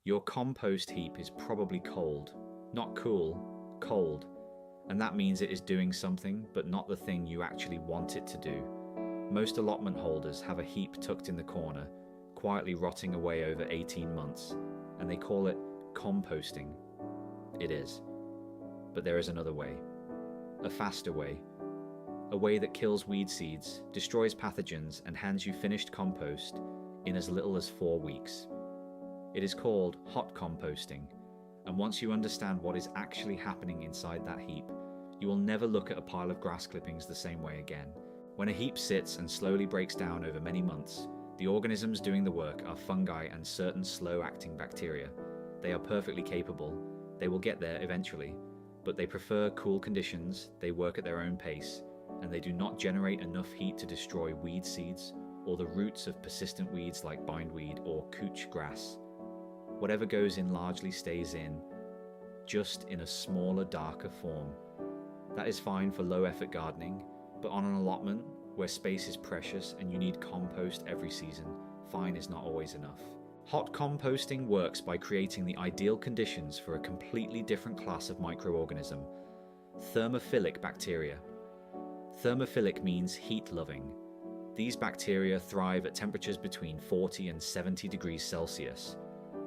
Your compost heap is probably cold. Not cool, cold. And that means it is doing something, but not the thing you actually want it to do. Most allotment holders have a heap tucked in the corner, quietly rotting away over 18 months, and they call it composting. It is. But there is another way. A faster way. A way that kills weed seeds, destroys pathogens, and hands you finished compost in as little as 4 weeks. It is called hot composting, and once you understand what is actually happening inside that heap, you will never look at a pile of grass clippings the same way again. When a heap sits and slowly breaks down over many months, the organisms doing the work are fungi and certain slow-acting bacteria. They are perfectly capable. They will get there eventually, but they prefer cool conditions, they work at their own pace, and they do not generate enough heat to destroy weed seeds or the roots of persistent weeds like bindweed or couch grass. Whatever goes in largely stays in, just in a smaller, darker form. That is fine for low-effort gardening, but on an allotment where space is precious and you need compost every season, fine is not always enough. Hot composting works by creating the ideal conditions for a completely different class of microorganism, thermophilic bacteria. Thermophilic means heat-loving. These bacteria thrive at temperatures between 40 and 70 degrees Celsius.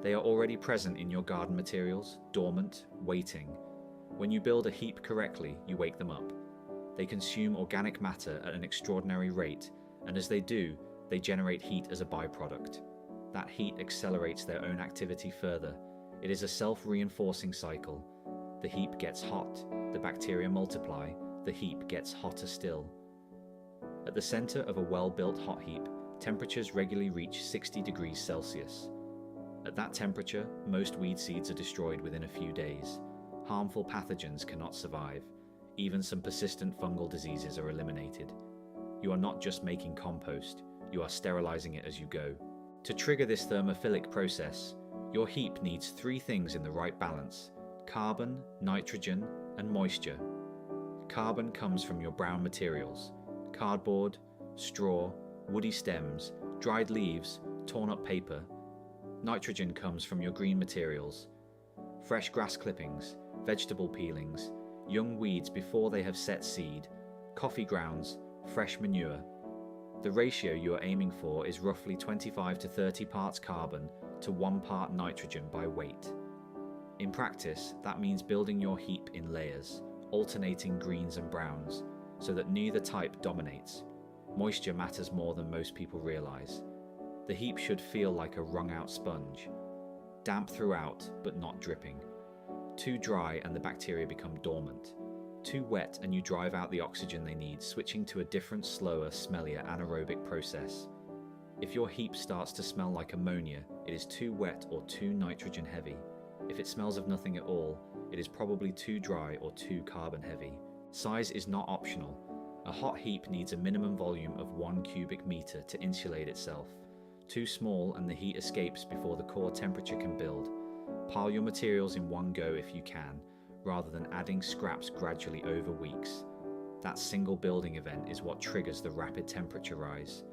They are already present in your garden materials, dormant, waiting. When you build a heap correctly, you wake them up. They consume organic matter at an extraordinary rate, and as they do, they generate heat as a byproduct. That heat accelerates their own activity further. It is a self-reinforcing cycle. The heap gets hot, the bacteria multiply, the heap gets hotter still. At the center of a well-built hot heap, temperatures regularly reach 60 degrees Celsius. At that temperature, most weed seeds are destroyed within a few days. Harmful pathogens cannot survive. Even some persistent fungal diseases are eliminated. You are not just making compost, you are sterilizing it as you go. To trigger this thermophilic process, your heap needs 3 things in the right balance: carbon, nitrogen, and moisture. Carbon comes from your brown materials: cardboard, straw, woody stems, dried leaves, torn up paper. Nitrogen comes from your green materials: fresh grass clippings, vegetable peelings, young weeds before they have set seed, coffee grounds, fresh manure. The ratio you are aiming for is roughly 25 to 30 parts carbon to 1 part nitrogen by weight. In practice, that means building your heap in layers, alternating greens and browns, so that neither type dominates. Moisture matters more than most people realize. The heap should feel like a wrung-out sponge, damp throughout but not dripping. Too dry and the bacteria become dormant. Too wet and you drive out the oxygen they need, switching to a different, slower, smellier anaerobic process. If your heap starts to smell like ammonia, it is too wet or too nitrogen heavy. If it smells of nothing at all, it is probably too dry or too carbon heavy. Size is not optional. A hot heap needs a minimum volume of 1 cubic meter to insulate itself. Too small and the heat escapes before the core temperature can build. Pile your materials in one go if you can, rather than adding scraps gradually over weeks. That single building event is what triggers the rapid temperature rise.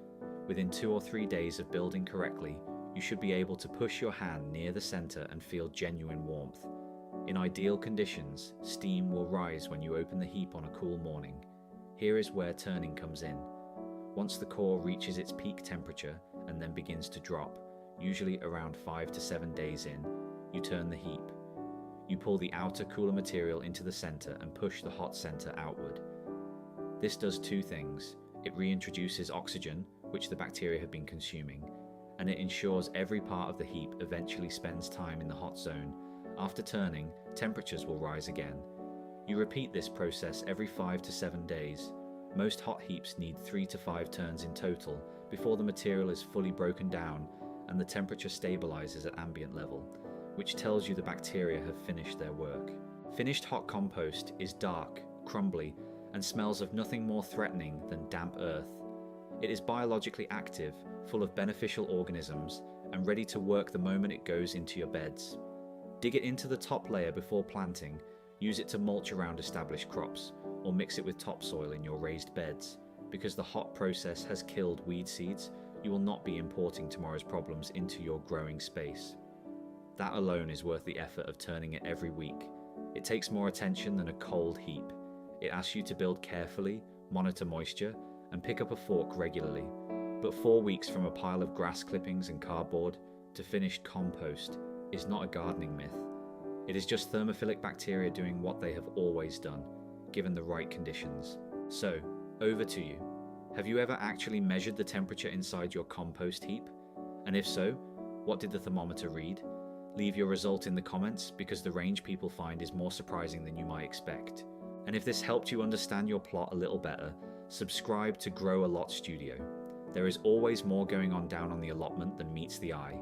Within 2 or 3 days of building correctly, you should be able to push your hand near the center and feel genuine warmth. In ideal conditions, steam will rise when you open the heap on a cool morning. Here is where turning comes in. Once the core reaches its peak temperature and then begins to drop, usually around 5 to 7 days in, you turn the heap. You pull the outer cooler material into the center and push the hot center outward. This does 2 things. It reintroduces oxygen, which the bacteria have been consuming, and it ensures every part of the heap eventually spends time in the hot zone. After turning, temperatures will rise again. You repeat this process every 5 to 7 days. Most hot heaps need 3 to 5 turns in total before the material is fully broken down and the temperature stabilizes at ambient level, which tells you the bacteria have finished their work. Finished hot compost is dark, crumbly, and smells of nothing more threatening than damp earth. It is biologically active, full of beneficial organisms, and ready to work the moment it goes into your beds. Dig it into the top layer before planting, use it to mulch around established crops, or mix it with topsoil in your raised beds. Because the hot process has killed weed seeds, you will not be importing tomorrow's problems into your growing space. That alone is worth the effort of turning it every week. It takes more attention than a cold heap. It asks you to build carefully, monitor moisture, and pick up a fork regularly. But 4 weeks from a pile of grass clippings and cardboard to finished compost is not a gardening myth. It is just thermophilic bacteria doing what they have always done, given the right conditions. So, over to you. Have you ever actually measured the temperature inside your compost heap? And if so, what did the thermometer read? Leave your result in the comments because the range people find is more surprising than you might expect. And if this helped you understand your plot a little better, subscribe to Grow a Lot Studio. There is always more going on down on the allotment than meets the eye.